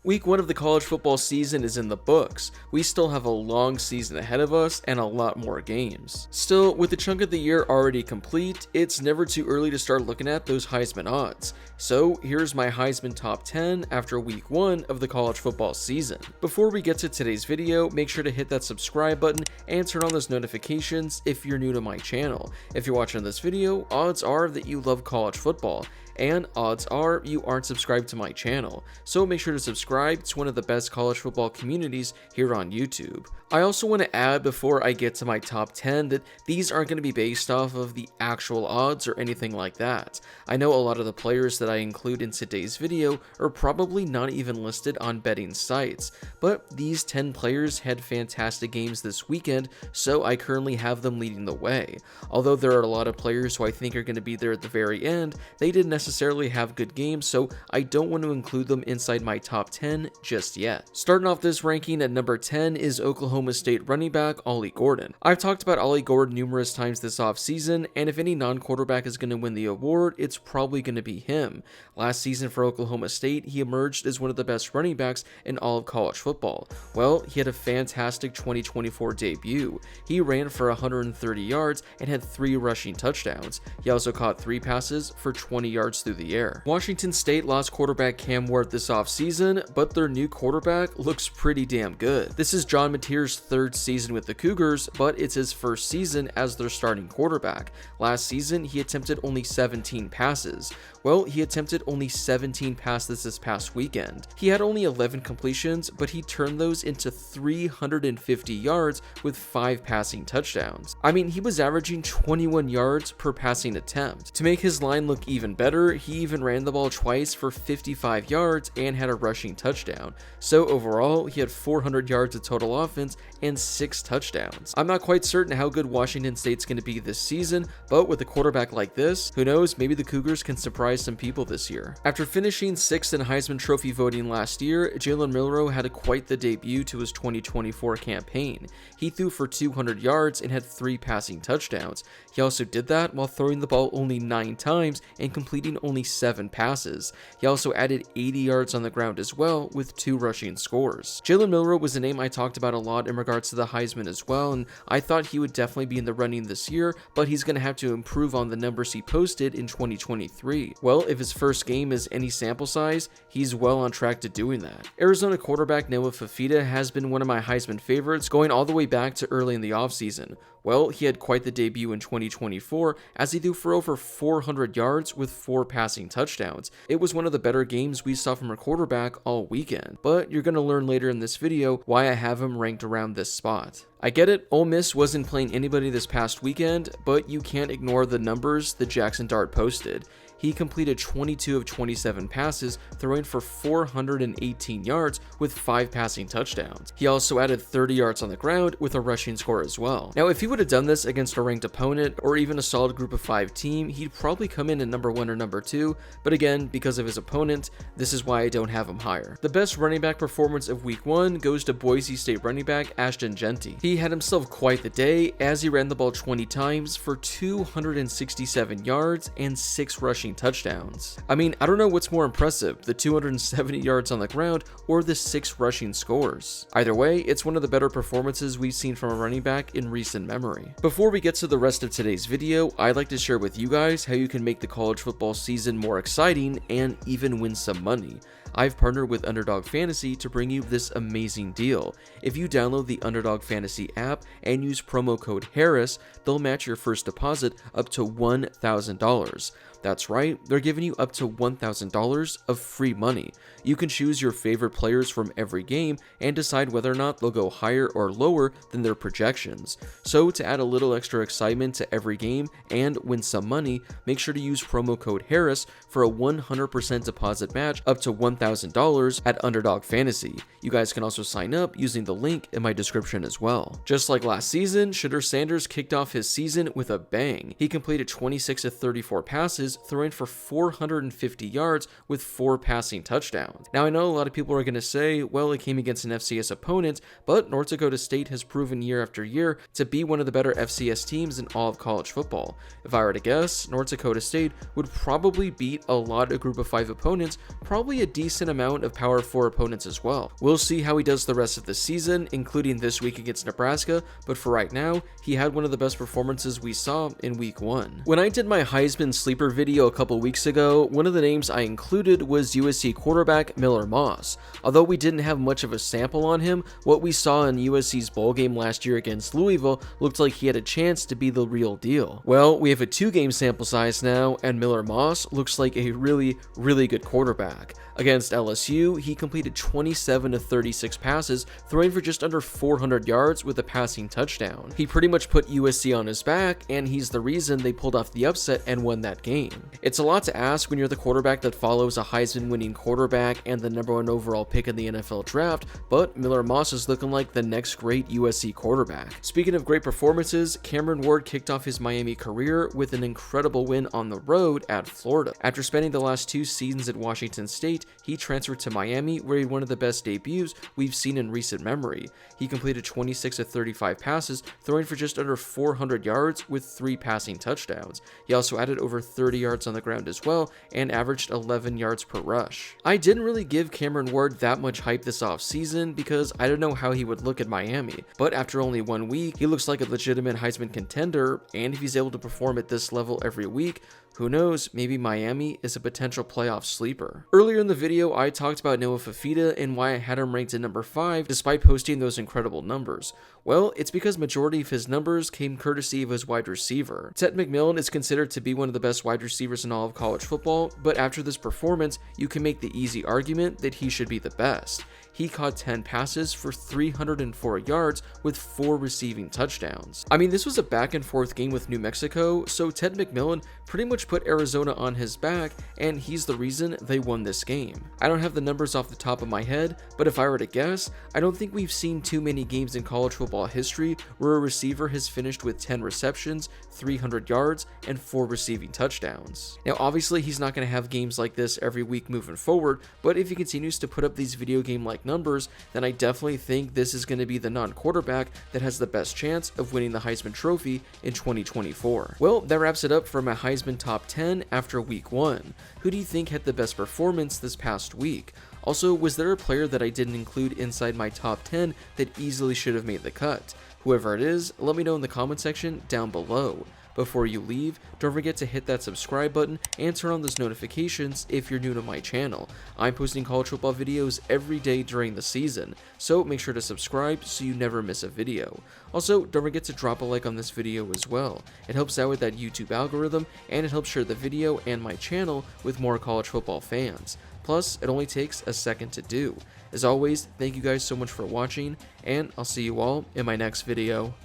Week 1 of the college football season is in the books. We still have a long season ahead of us and a lot more games. Still, with the chunk of the year already complete, it's never too early to start looking at those Heisman odds. So here's my Heisman top 10 after week 1 of the college football season. Before we get to today's video, make sure to hit that subscribe button and turn on those notifications if you're new to my channel. If you're watching this video, odds are that you love college football, and odds are you aren't subscribed to my channel, so make sure to subscribe. It's one of the best college football communities here on YouTube. I also want to add before I get to my top 10 that these aren't going to be based off of the actual odds or anything like that. I know a lot of the players that I include in today's video are probably not even listed on betting sites, but these 10 players had fantastic games this weekend, so I currently have them leading the way. Although there are a lot of players who I think are going to be there at the very end, they didn't necessarily have good games, so I don't want to include them inside my top 10 just yet. Starting off this ranking at number 10 is Oklahoma State running back Ollie Gordon. I've talked about Ollie Gordon numerous times this offseason, and if any non-quarterback is going to win the award, it's probably going to be him. Last season for Oklahoma State, he emerged as one of the best running backs in all of college football. Well, he had a fantastic 2024 debut. He ran for 130 yards and had 3 rushing touchdowns. He also caught 3 passes for 20 yards through the air. Washington State lost quarterback Cam Ward this offseason, but their new quarterback looks pretty damn good. This is John Mateer's 3rd season with the Cougars, but it's his 1st season as their starting quarterback. Last season, he attempted only 17 passes. Well, he attempted only 17 passes this past weekend. He had only 11 completions, but he turned those into 350 yards with 5 passing touchdowns. I mean, he was averaging 21 yards per passing attempt. To make his line look even better, he even ran the ball twice for 55 yards and had a rushing touchdown. So overall, he had 400 yards of total offense and 6 touchdowns. I'm not quite certain how good Washington State's going to be this season, but with a quarterback like this, who knows, maybe the Cougars can surprise some people this year. After finishing 6th in Heisman Trophy voting last year, Jalen Milroe had quite the debut to his 2024 campaign. He threw for 200 yards and had 3 passing touchdowns. He also did that while throwing the ball only 9 times and completing only 7 passes. He also added 80 yards on the ground as well with 2 rushing scores. Jalen Milroe was a name I talked about a lot in regards to the Heisman as well, and I thought he would definitely be in the running this year, but he's going to have to improve on the numbers he posted in 2023. Well, if his first game is any sample size, he's well on track to doing that. Arizona quarterback Noah Fifita has been one of my Heisman favorites going all the way back to early in the offseason. Well, he had quite the debut in 2024 as he threw for over 400 yards with 4 passing touchdowns. It was one of the better games we saw from a quarterback all weekend, but you're going to learn later in this video why I have him ranked around this spot. I get it, Ole Miss wasn't playing anybody this past weekend, but you can't ignore the numbers that Jackson Dart posted. He completed 22 of 27 passes, throwing for 418 yards with 5 passing touchdowns. He also added 30 yards on the ground with a rushing score as well. Now, if he would have done this against a ranked opponent or even a solid group of 5 team, he'd probably come in at number 1 or number 2, but again, because of his opponent, this is why I don't have him higher. The best running back performance of week 1 goes to Boise State running back Ashton Jeanty. He had himself quite the day as he ran the ball 20 times for 267 yards and 6 rushing touchdowns. I mean, I don't know what's more impressive, the 270 yards on the ground or the 6 rushing scores. Either way, it's one of the better performances we've seen from a running back in recent memory. Before we get to the rest of today's video, I'd like to share with you guys how you can make the college football season more exciting and even win some money. I've partnered with Underdog Fantasy to bring you this amazing deal. If you download the Underdog Fantasy app and use promo code Harris, they'll match your first deposit up to $1,000. That's right, they're giving you up to $1,000 of free money. You can choose your favorite players from every game and decide whether or not they'll go higher or lower than their projections. So to add a little extra excitement to every game and win some money, make sure to use promo code Harris for a 100% deposit match up to $1,000 at Underdog Fantasy. You guys can also sign up using the link in my description as well. Just like last season, Shedeur Sanders kicked off his season with a bang. He completed 26 of 34 passes, throwing for 450 yards with 4 passing touchdowns. Now, I know a lot of people are going to say, well, it came against an FCS opponent, but North Dakota State has proven year after year to be one of the better FCS teams in all of college football. If I were to guess, North Dakota State would probably beat a lot of group of 5 opponents, probably a decent decent amount of Power 4 opponents as well. We'll see how he does the rest of the season, including this week against Nebraska, but for right now, he had one of the best performances we saw in week 1. When I did my Heisman sleeper video a couple weeks ago, one of the names I included was USC quarterback Miller Moss. Although we didn't have much of a sample on him, what we saw in USC's bowl game last year against Louisville looked like he had a chance to be the real deal. Well, we have a 2-game sample size now, and Miller Moss looks like a really good quarterback. Against LSU, he completed 27 of 36 passes, throwing for just under 400 yards with a passing touchdown. He pretty much put USC on his back, and he's the reason they pulled off the upset and won that game. It's a lot to ask when you're the quarterback that follows a Heisman winning quarterback and the #1 overall pick in the NFL draft, but Miller Moss is looking like the next great USC quarterback. Speaking of great performances, Cameron Ward kicked off his Miami career with an incredible win on the road at Florida. After spending the last 2 seasons at Washington State, he transferred to Miami, where he had one of the best debuts we've seen in recent memory. He completed 26 of 35 passes, throwing for just under 400 yards with 3 passing touchdowns. He also added over 30 yards on the ground as well, and averaged 11 yards per rush. I didn't really give Cameron Ward that much hype this offseason because I don't know how he would look at Miami, but after only 1 week, he looks like a legitimate Heisman contender, and if he's able to perform at this level every week, who knows, maybe Miami is a potential playoff sleeper. Earlier in the video, I talked about Noah Fifita and why I had him ranked at number 5 despite posting those incredible numbers. Well, it's because majority of his numbers came courtesy of his wide receiver. Ted McMillan is considered to be one of the best wide receivers in all of college football, but after this performance, you can make the easy argument that he should be the best. He caught 10 passes for 304 yards with 4 receiving touchdowns. I mean, this was a back and forth game with New Mexico, so Ted McMillan pretty much put Arizona on his back, and he's the reason they won this game. I don't have the numbers off the top of my head, but if I were to guess, I don't think we've seen too many games in college football history where a receiver has finished with 10 receptions, 300 yards, and 4 receiving touchdowns. Now, obviously, he's not going to have games like this every week moving forward, but if he continues to put up these video game-like numbers, then I definitely think this is going to be the non-quarterback that has the best chance of winning the Heisman Trophy in 2024. Well, that wraps it up for my Heisman top 10 after week 1. Who do you think had the best performance this past week? Also, was there a player that I didn't include inside my top 10 that easily should have made the cut? Whoever it is, let me know in the comment section down below. Before you leave, don't forget to hit that subscribe button and turn on those notifications if you're new to my channel. I'm posting college football videos every day during the season, so make sure to subscribe so you never miss a video. Also, don't forget to drop a like on this video as well. It helps out with that YouTube algorithm, and it helps share the video and my channel with more college football fans. Plus, it only takes a second to do. As always, thank you guys so much for watching, and I'll see you all in my next video.